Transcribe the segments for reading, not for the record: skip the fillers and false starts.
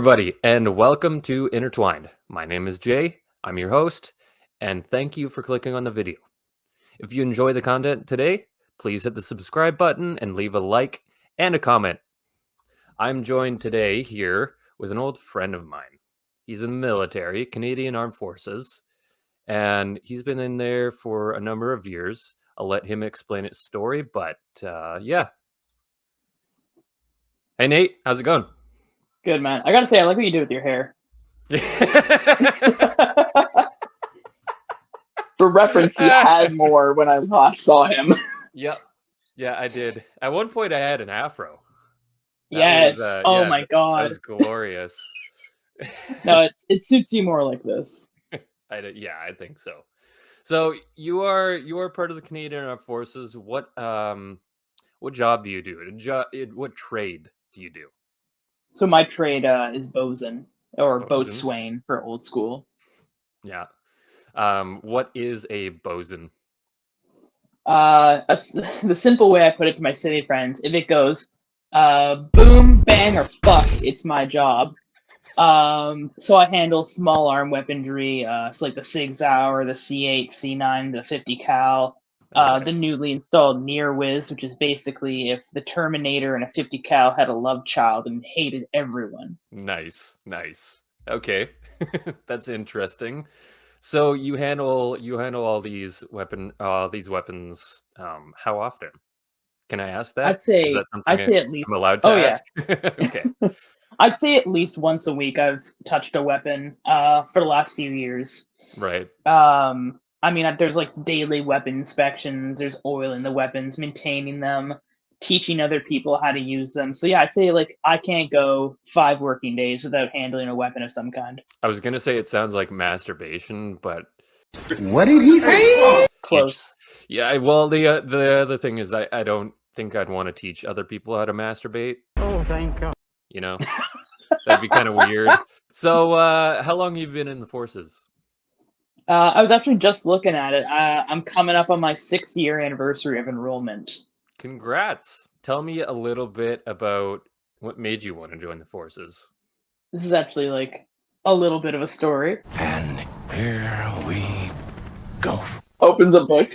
everybody, and welcome to Intertwined. My name is Jay, I'm your host, and thank you for clicking on the video. If you enjoy the content today, please hit the subscribe button and leave a like and a comment. I'm joined today here with an old friend of mine. He's in the military, Canadian Armed Forces, and he's been in there for a number of years. I'll let him explain his story, but yeah. Hey, Nate, how's it going? Good, man. I gotta say, I like what you do with your hair. For reference, he had more when I last saw him. Yep. Yeah, I did. At one point, I had an afro. Yes. Oh my god. That was glorious. No, it suits you more like this. I think so. So you are part of the Canadian Armed Forces. What job do you do? What trade do you do? So my trade is bosun or boatswain for old school. Yeah. What is a bosun? The simple way I put it to my city friends, if it goes boom, bang, or fuck, it's my job. So I handle small arm weaponry, so like the Sig Sauer, the C8, C9, the 50 cal, the newly installed Near Whiz, which is basically if the Terminator and a 50 cal had a love child and hated everyone. Nice. Okay, that's interesting. So you handle all these weapons. How often? Can I ask that? I'd say at least. I'm allowed to ask. Yeah. Okay. I'd say at least once a week I've touched a weapon for the last few years. Right. I mean, there's like daily weapon inspections, there's oil in the weapons, maintaining them, teaching other people how to use them. So yeah, I'd say like I can't go 5 working days without handling a weapon of some kind. I was gonna say it sounds like masturbation, but what did he say? Close. Yeah, well, the other thing is I don't think I'd want to teach other people how to masturbate. Oh, thank God. You know, that'd be kind of weird. So, how long have you been in the forces? I was actually just looking at it. I'm coming up on my 6-year anniversary of enrollment. Congrats. Tell me a little bit about what made you want to join the forces. This is actually like a little bit of a story. And here we go. Opens a book.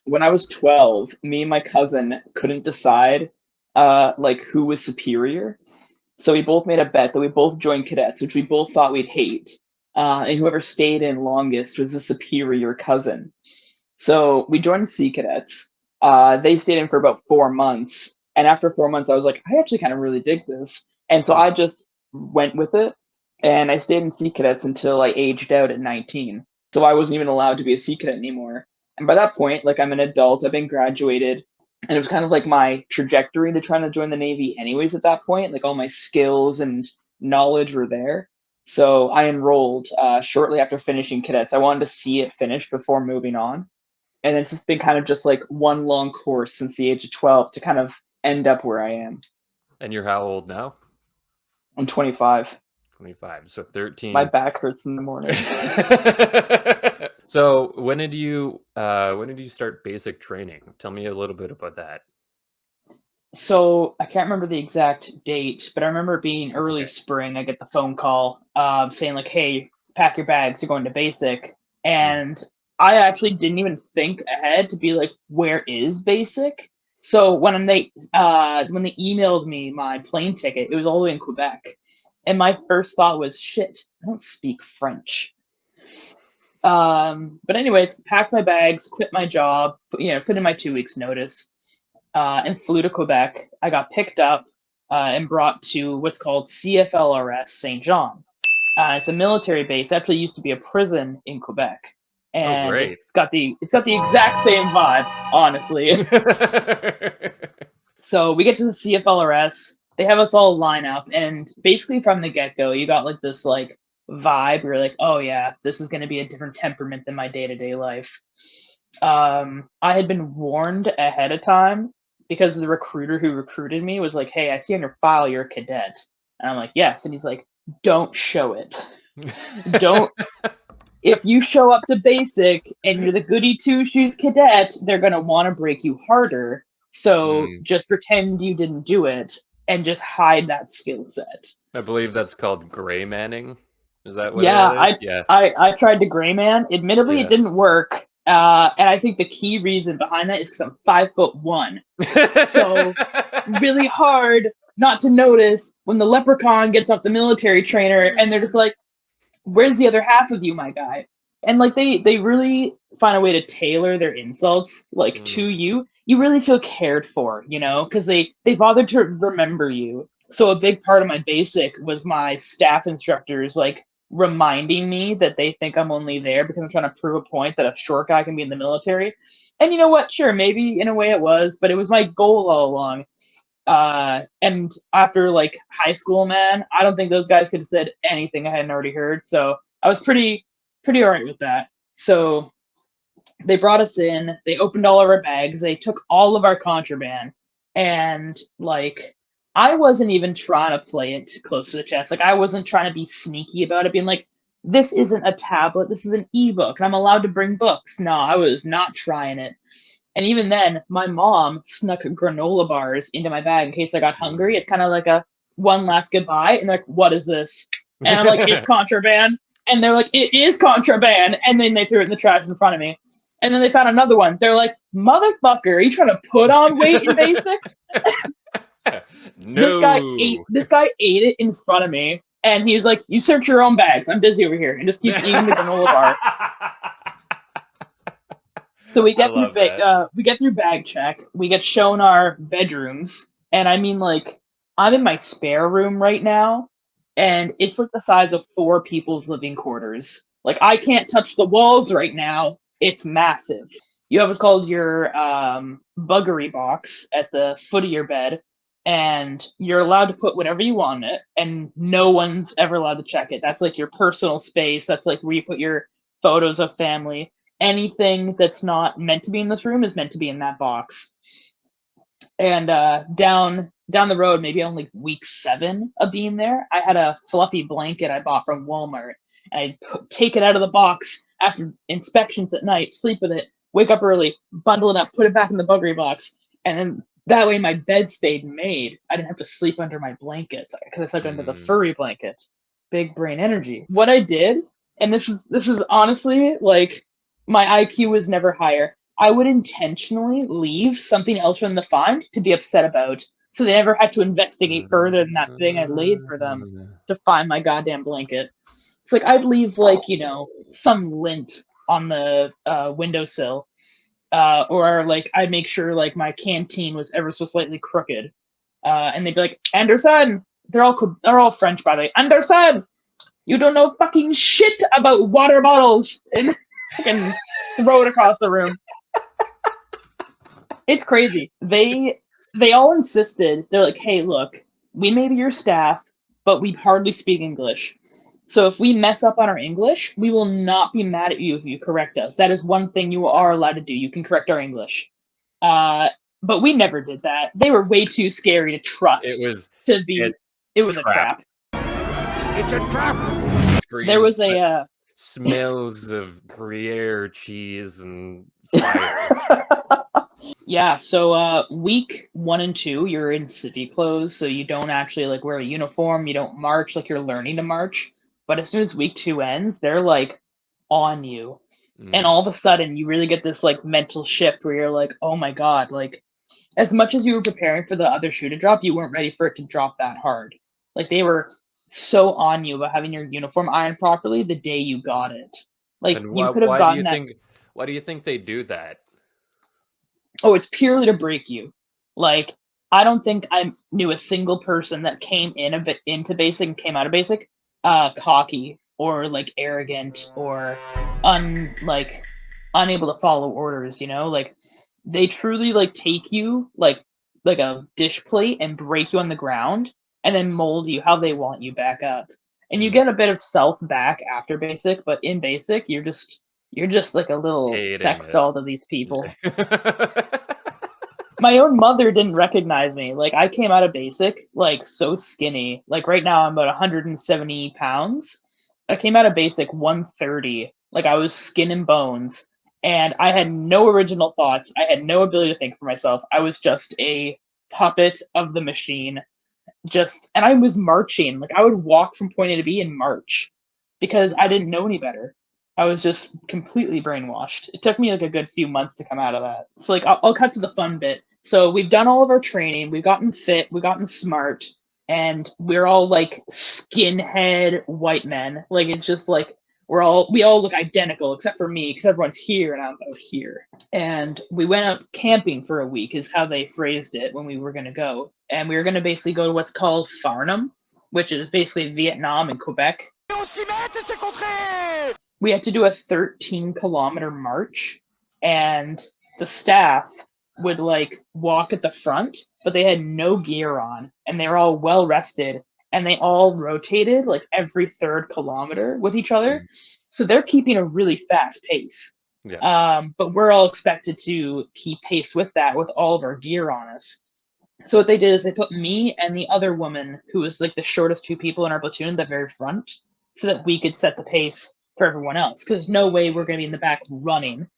When I was 12, me and my cousin couldn't decide like who was superior. So we both made a bet that we both joined cadets, which we both thought we'd hate. And whoever stayed in longest was the superior cousin. So we joined Sea Cadets. They stayed in for about 4 months. And after 4 months, I was like, I actually kind of really dig this. And so I just went with it. And I stayed in Sea Cadets until I aged out at 19. So I wasn't even allowed to be a Sea Cadet anymore. And by that point, like I'm an adult, I've been graduated. And it was kind of like my trajectory to trying to join the Navy anyways at that point. Like all my skills and knowledge were there. So I enrolled shortly after finishing cadets. I wanted to see it finish before moving on. And it's just been kind of just like one long course since the age of 12 to kind of end up where I am. And you're how old now? I'm 25. 25, so 13. My back hurts in the morning. So when did you start basic training? Tell me a little bit about that. So I can't remember the exact date, but I remember it being early spring. I get the phone call saying like, hey, pack your bags, you're going to basic. And I actually didn't even think ahead to be like, where is basic? So when they emailed me my plane ticket, it was all the way in Quebec. And my first thought was, shit, I don't speak French. But anyways, packed my bags, quit my job, put in my 2 weeks notice. And flew to Quebec. I got picked up and brought to what's called CFLRS Saint Jean. It's a military base. It actually used to be a prison in Quebec, and it's got the exact same vibe, honestly. So we get to the CFLRS. They have us all line up, and basically from the get-go, you got like this like vibe. You're like, oh yeah, this is going to be a different temperament than my day-to-day life. I had been warned ahead of time because the recruiter who recruited me was like, hey, I see on your file you're a cadet. And I'm like, yes. And he's like, don't show it. Don't. If you show up to basic and you're the goody two-shoes cadet, they're going to want to break you harder. So just pretend you didn't do it. and just hide that skill set. I believe that's called gray manning. Is that what Yeah, it is? Yeah. I tried to gray man. Admittedly, Yeah. it didn't work. And I think the key reason behind that is because I'm 5'1", so really hard not to notice when the leprechaun gets off the military trainer and they're just like, "Where's the other half of you, my guy?" And like they really find a way to tailor their insults like to you. You really feel cared for, you know, because they bothered to remember you. So a big part of my basic was my staff instructors like reminding me that they think I'm only there because I'm trying to prove a point that a short guy can be in the military. And you know what? Sure, maybe in a way it was, but it was my goal all along. And after like high school, man, I don't think those guys could have said anything I hadn't already heard. So I was pretty all right with that. So they brought us in, they opened all of our bags, they took all of our contraband, and like I wasn't even trying to play it close to the chest. Like I wasn't trying to be sneaky about it, being like, this isn't a tablet, this is an ebook, and I'm allowed to bring books. No, I was not trying it. And even then, my mom snuck granola bars into my bag in case I got hungry. It's kind of like a one last goodbye. And they're like, "What is this?" And I'm like, "It's contraband." And they're like, "It is contraband." And then they threw it in the trash in front of me. And then they found another one. They're like, "Motherfucker, are you trying to put on weight in basic?" No. This guy ate it in front of me. And he was like, "You search your own bags. I'm busy over here." And just keeps eating the granola bar. So we get through bag check. We get shown our bedrooms, and I mean, like, I'm in my spare room right now, and it's like the size of 4 people's living quarters. Like, I can't touch the walls right now. It's massive. You have what's called your buggery box at the foot of your bed, and you're allowed to put whatever you want in it, and no one's ever allowed to check it. That's like your personal space. That's like where you put your photos of family. Anything that's not meant to be in this room is meant to be in that box. And down the road, maybe on like week 7 of being there, I had a fluffy blanket I bought from Walmart. And I'd take it out of the box after inspections at night, sleep with it, wake up early, bundle it up, put it back in the buggery box, and then that way my bed stayed made. I didn't have to sleep under my blankets because I slept under the furry blanket. Big brain energy. What I did, and this is honestly like, my IQ was never higher. I would intentionally leave something else from the find to be upset about, so they never had to investigate further than that thing I laid for them to find my goddamn blanket. It's like I'd leave, like, you know, some lint on the windowsill, or like I'd make sure like my canteen was ever so slightly crooked, and they'd be like, "Anderson," they're all French by the way. "Anderson, you don't know fucking shit about water bottles," and fucking throw it across the room. It's crazy. They all insisted. They're like, "Hey, look, we may be your staff, but we hardly speak English. So if we mess up on our English, we will not be mad at you if you correct us. That is one thing you are allowed to do. You can correct our English." But we never did that. They were way too scary to trust. It was a trap. It's a trap. There was a smells of Gruyere cheese and fire. Yeah, so week 1 and 2, you're in civvy clothes, so you don't actually like wear a uniform, you don't march like you're learning to march. But as soon as week 2 ends, they're like on you. And all of a sudden you really get this like mental shift where you're like, oh my god, like as much as you were preparing for the other shoe to drop, you weren't ready for it to drop that hard. Like they were so on you about having your uniform ironed properly the day you got it. Like you could have gotten that. Why do you think they do that? Oh, it's purely to break you. Like, I don't think I knew a single person that came in a bit into basic and came out of basic cocky or like arrogant or unable to follow orders, you know? Like they truly like take you like a dish plate and break you on the ground and then mold you how they want you back up. And you get a bit of self back after basic, but in basic you're just like a little sex doll to these people. My own mother didn't recognize me. Like I came out of basic like so skinny. Like right now I'm about 170 pounds. I came out of basic 130. Like I was skin and bones. And I had no original thoughts. I had no ability to think for myself. I was just a puppet of the machine. and I was marching. Like, I would walk from point A to B and march because I didn't know any better. I was just completely brainwashed. It took me like a good few months to come out of that. So like, I'll cut to the fun bit. So we've done all of our training, we've gotten fit, we've gotten smart, and we're all like skinhead white men. Like, it's just like we all look identical except for me, because everyone's here and I'm out here. And we went out camping for a week, is how they phrased it when we were going to go. And we were going to basically go to what's called Farnham, which is basically Vietnam and Quebec. We had to do a 13-kilometer march, and the staff would like walk at the front, but they had no gear on, and they were all well rested, and they all rotated like every third kilometer with each other. So they're keeping a really fast pace. Yeah. But we're all expected to keep pace with that with all of our gear on us. So what they did is they put me and the other woman, who was like the shortest two people in our platoon, at the very front, so that we could set the pace for everyone else, because no way we're going to be in the back running.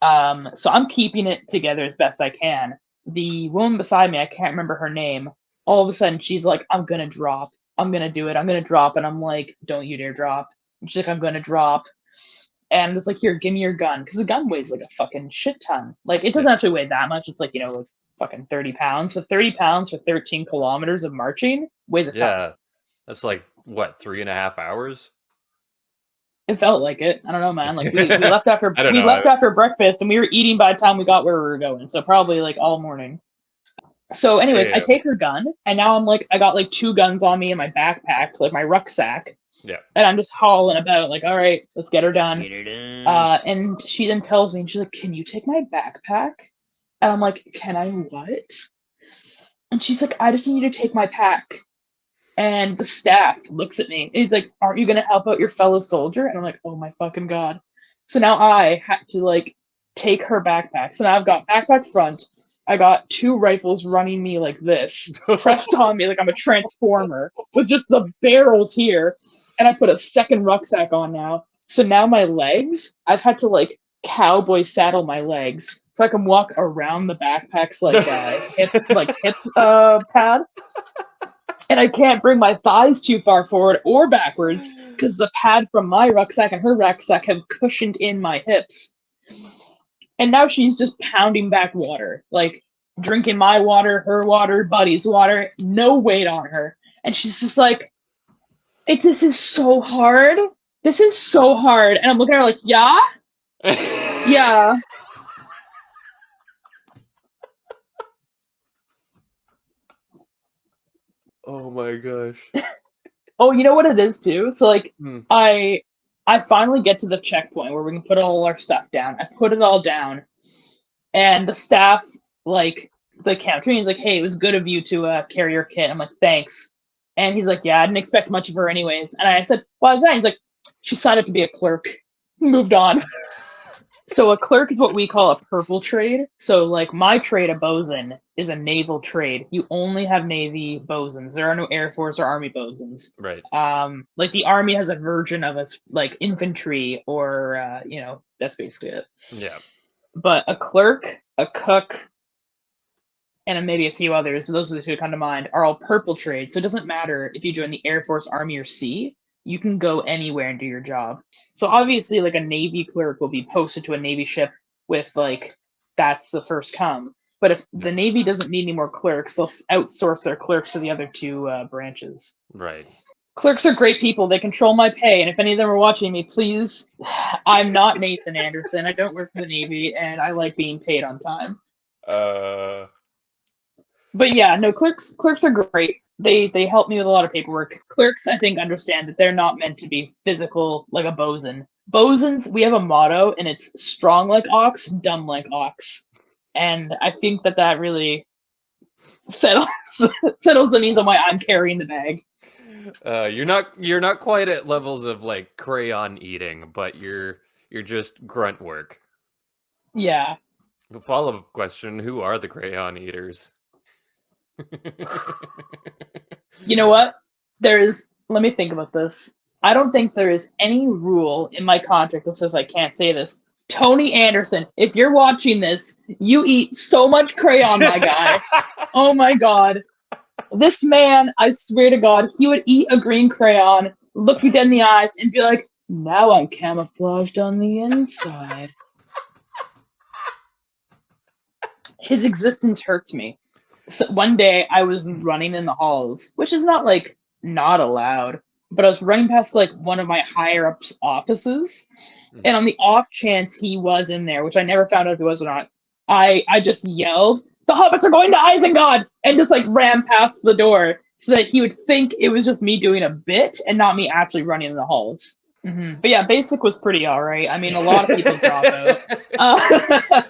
So I'm keeping it together as best I can. The woman beside me, I can't remember her name, all of a sudden she's like, I'm going to drop. I'm going to do it. I'm going to drop. And I'm like, don't you dare drop. And she's like, I'm going to drop. And it's like, here, give me your gun. Because the gun weighs like a fucking shit ton. Like, it doesn't actually weigh that much. It's like, like fucking 30 pounds. But 30 pounds for 13 kilometers of marching weighs a ton. Yeah. That's like, what, 3.5 hours? It felt like it. I don't know, man. Like, we left after after breakfast, and we were eating by the time we got where we were going. So probably like all morning. So anyways, I take her gun, and now I'm like, I got like 2 guns on me in my backpack, like my rucksack. Yeah. And I'm just hauling about, like, all right, let's get her done. And she then tells me, and she's like, can you take my backpack? And I'm like, can I what? And she's like, I just need you to take my pack. And the staff looks at me, and he's like, aren't you going to help out your fellow soldier? And I'm like, oh my fucking God. So now I had to like take her backpack. So now I've got backpack front. I got 2 rifles running me like this, pressed on me like I'm a transformer, with just the barrels here. And I put a second rucksack on now. So now my legs, I've had to like cowboy saddle my legs so I can walk around the backpacks like hip pad. And I can't bring my thighs too far forward or backwards because the pad from my rucksack and her rucksack have cushioned in my hips. And now she's just pounding back water, like drinking my water, her water, Buddy's water, no weight on her. And she's just like, this is so hard. This is so hard. And I'm looking at her like, yeah? Yeah. Oh my gosh. Oh, you know what it is too? So like, I finally get to the checkpoint where we can put all our stuff down. I put it all down, and the staff, like, the canteen, is like, hey, it was good of you to carry your kit. I'm like, thanks. And he's like, yeah, I didn't expect much of her anyways. And I said, why is that? He's like, she signed up to be a clerk. Moved on. So a clerk is what we call a purple trade. So like my trade, a bosun, is a naval trade. You only have Navy bosons. There are no Air Force or Army bosons. Right. Like the Army has a version of us, like infantry, or that's basically it. Yeah. But a clerk, a cook, and maybe a few others, but those are the 2 that come to mind, are all purple trades. So it doesn't matter if you join the Air Force, Army, or Sea. You can go anywhere and do your job. So obviously, like, a Navy clerk will be posted to a Navy ship with, like, that's the first come. But if the Navy doesn't need any more clerks, they'll outsource their clerks to the other 2 branches. Right. Clerks are great people. They control my pay. And if any of them are watching me, please, I'm not Nathan Anderson. I don't work for the Navy, and I like being paid on time. But yeah, no, clerks are great. They help me with a lot of paperwork. Clerks, I think, understand that they're not meant to be physical like a bosun. Bosons, we have a motto, and it's strong like ox, dumb like ox. And I think that really settles the needs on why I'm carrying the bag. You're not quite at levels of like crayon eating, but you're just grunt work. Yeah. The follow-up question: who are the crayon eaters? You know what? Let me think about this. I don't think there is any rule in my contract that says I can't say this. Tony Anderson, if you're watching this, you eat so much crayon, my guy. Oh my God. This man, I swear to God, he would eat a green crayon, look you dead in the eyes, and be like, now I'm camouflaged on the inside. His existence hurts me. So one day I was running in the halls, which is not like not allowed, but I was running past like one of my higher ups' offices, and on the off chance he was in there, which I never found out if he was or not, I just yelled, "The hobbits are going to Isengard!" and just like ran past the door so that he would think it was just me doing a bit and not me actually running in the halls. But yeah, basic was pretty alright. I mean, a lot of people drop out.